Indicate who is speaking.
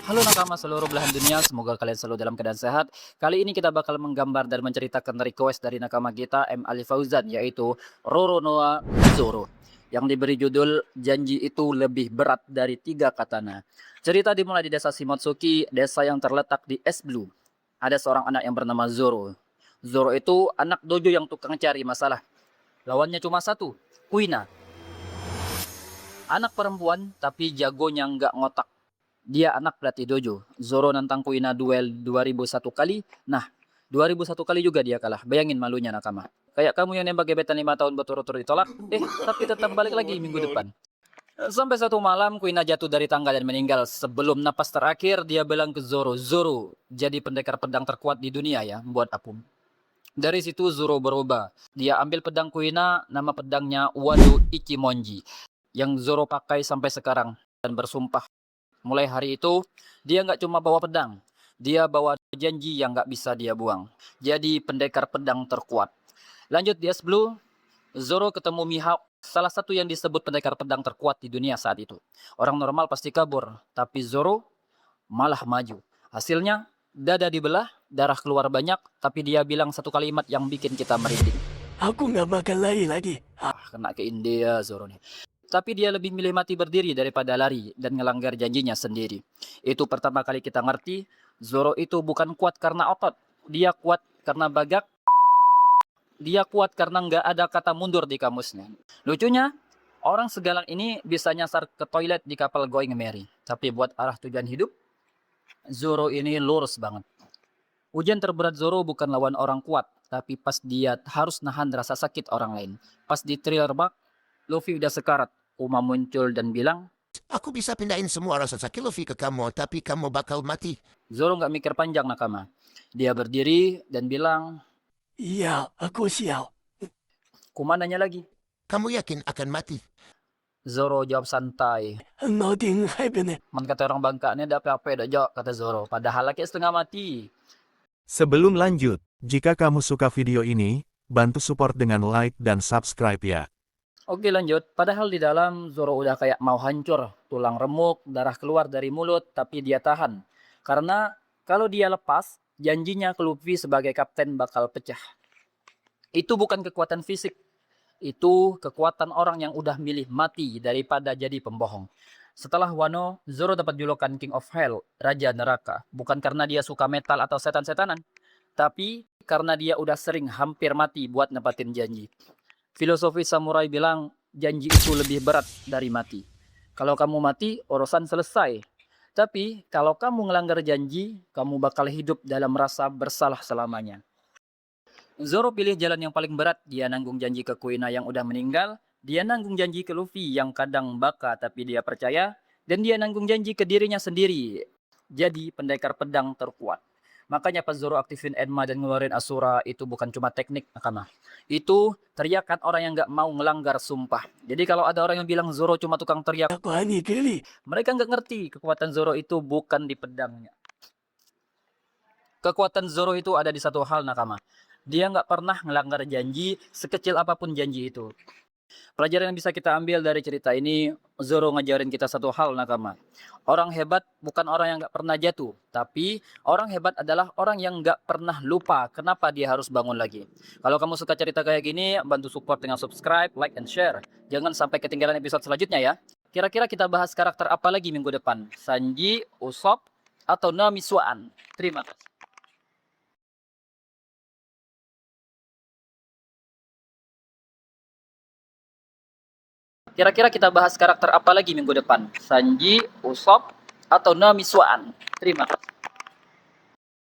Speaker 1: Halo nakama seluruh belahan dunia, semoga kalian selalu dalam keadaan sehat. Kali ini kita bakal menggambar dan menceritakan request dari nakama kita M. Ali Fauzan, yaitu Roronoa Zoro, yang diberi judul Janji Itu Lebih Berat Dari Tiga Katana. Cerita dimulai di desa Shimotsuki, desa yang terletak di Es Blue. Ada seorang anak yang bernama Zoro. Zoro itu anak dojo yang tukang cari masalah. Lawannya cuma satu, Kuina. Anak perempuan tapi jagonya nggak ngotak. Dia anak pelatih dojo. Zoro nantang Kuina duel 2001 kali. Nah, 2001 kali juga dia kalah. Bayangin malunya nakama. Kayak kamu yang nembak gebetan 5 tahun berturut-turut ditolak. Tapi tetap balik lagi minggu depan. Sampai satu malam Kuina jatuh dari tangga dan meninggal. Sebelum napas terakhir dia bilang ke Zoro, Zoro jadi pendekar pedang terkuat di dunia ya, buat apum. Dari situ Zoro berubah. Dia ambil pedang Kuina, nama pedangnya Wado Ichimonji, yang Zoro pakai sampai sekarang dan bersumpah. Mulai hari itu, dia nggak cuma bawa pedang, dia bawa janji yang nggak bisa dia buang. Jadi pendekar pedang terkuat. Lanjut di Es Blue, Zoro ketemu Mihawk, salah satu yang disebut pendekar pedang terkuat di dunia saat itu. Orang normal pasti kabur, tapi Zoro malah maju. Hasilnya, dada dibelah, darah keluar banyak, tapi dia bilang satu kalimat yang bikin kita merinding.
Speaker 2: Aku nggak bakal lari lagi.
Speaker 1: Kena ke India Zoro nih. Tapi dia lebih milih mati berdiri daripada lari dan ngelanggar janjinya sendiri. Itu pertama kali kita ngerti, Zoro itu bukan kuat karena otot. Dia kuat karena bagak. Dia kuat karena nggak ada kata mundur di kamusnya. Lucunya, orang segalang ini bisa nyasar ke toilet di kapal Going Merry. Tapi buat arah tujuan hidup, Zoro ini lurus banget. Ujian terberat Zoro bukan lawan orang kuat, tapi pas dia harus nahan rasa sakit orang lain. Pas di thriller bug, Luffy udah sekarat. Uma muncul dan bilang,
Speaker 2: Aku bisa pindahin semua rasa sakit Luffy ke kamu, tapi kamu bakal mati.
Speaker 1: Zoro nggak mikir panjang nakama. Dia berdiri dan bilang,
Speaker 2: Iya, aku sial.
Speaker 1: Kuma nanya lagi.
Speaker 2: Kamu yakin akan mati?
Speaker 1: Zoro jawab santai.
Speaker 2: Nothing happened.
Speaker 1: Man kata orang Bangka ini ada apa-apa dah jawab, kata Zoro. Padahal laki setengah mati.
Speaker 3: Sebelum lanjut, jika kamu suka video ini, bantu support dengan like dan subscribe ya.
Speaker 1: Oke lanjut, padahal di dalam Zoro udah kayak mau hancur, tulang remuk, darah keluar dari mulut, tapi dia tahan. Karena kalau dia lepas, janjinya ke Luffy sebagai kapten bakal pecah. Itu bukan kekuatan fisik, itu kekuatan orang yang udah milih mati daripada jadi pembohong. Setelah Wano, Zoro dapat julukan King of Hell, Raja Neraka. Bukan karena dia suka metal atau setan-setanan, tapi karena dia udah sering hampir mati buat nepatin janji. Filosofi samurai bilang, janji itu lebih berat dari mati. Kalau kamu mati, urusan selesai. Tapi, kalau kamu ngelanggar janji, kamu bakal hidup dalam rasa bersalah selamanya. Zoro pilih jalan yang paling berat. Dia nanggung janji ke Kuina yang udah meninggal. Dia nanggung janji ke Luffy yang kadang baka tapi dia percaya. Dan dia nanggung janji ke dirinya sendiri. Jadi pendekar pedang terkuat. Makanya pas Zoro aktifin Enma dan ngeluarin Asura itu bukan cuma teknik nakama. Itu teriakan orang yang gak mau ngelanggar sumpah. Jadi kalau ada orang yang bilang Zoro cuma tukang teriak,
Speaker 2: Aku ani kali.
Speaker 1: mereka nggak ngerti kekuatan Zoro itu bukan di pedangnya. Kekuatan Zoro itu ada di satu hal nakama. Dia nggak pernah ngelanggar janji sekecil apapun janji itu. Pelajaran yang bisa kita ambil dari cerita ini, Zoro ngajarin kita satu hal nakama. Orang hebat bukan orang yang nggak pernah jatuh, tapi orang hebat adalah orang yang nggak pernah lupa kenapa dia harus bangun lagi. Kalau kamu suka cerita kayak gini, bantu support dengan subscribe, like, and share. Jangan sampai ketinggalan episode selanjutnya ya. Kira-kira kita bahas karakter apa lagi minggu depan? Sanji, Usopp, atau Nami Swan? Terima kasih. Kira-kira kita bahas karakter apa lagi minggu depan? Sanji, Usopp, atau Nami Swan? Terima kasih.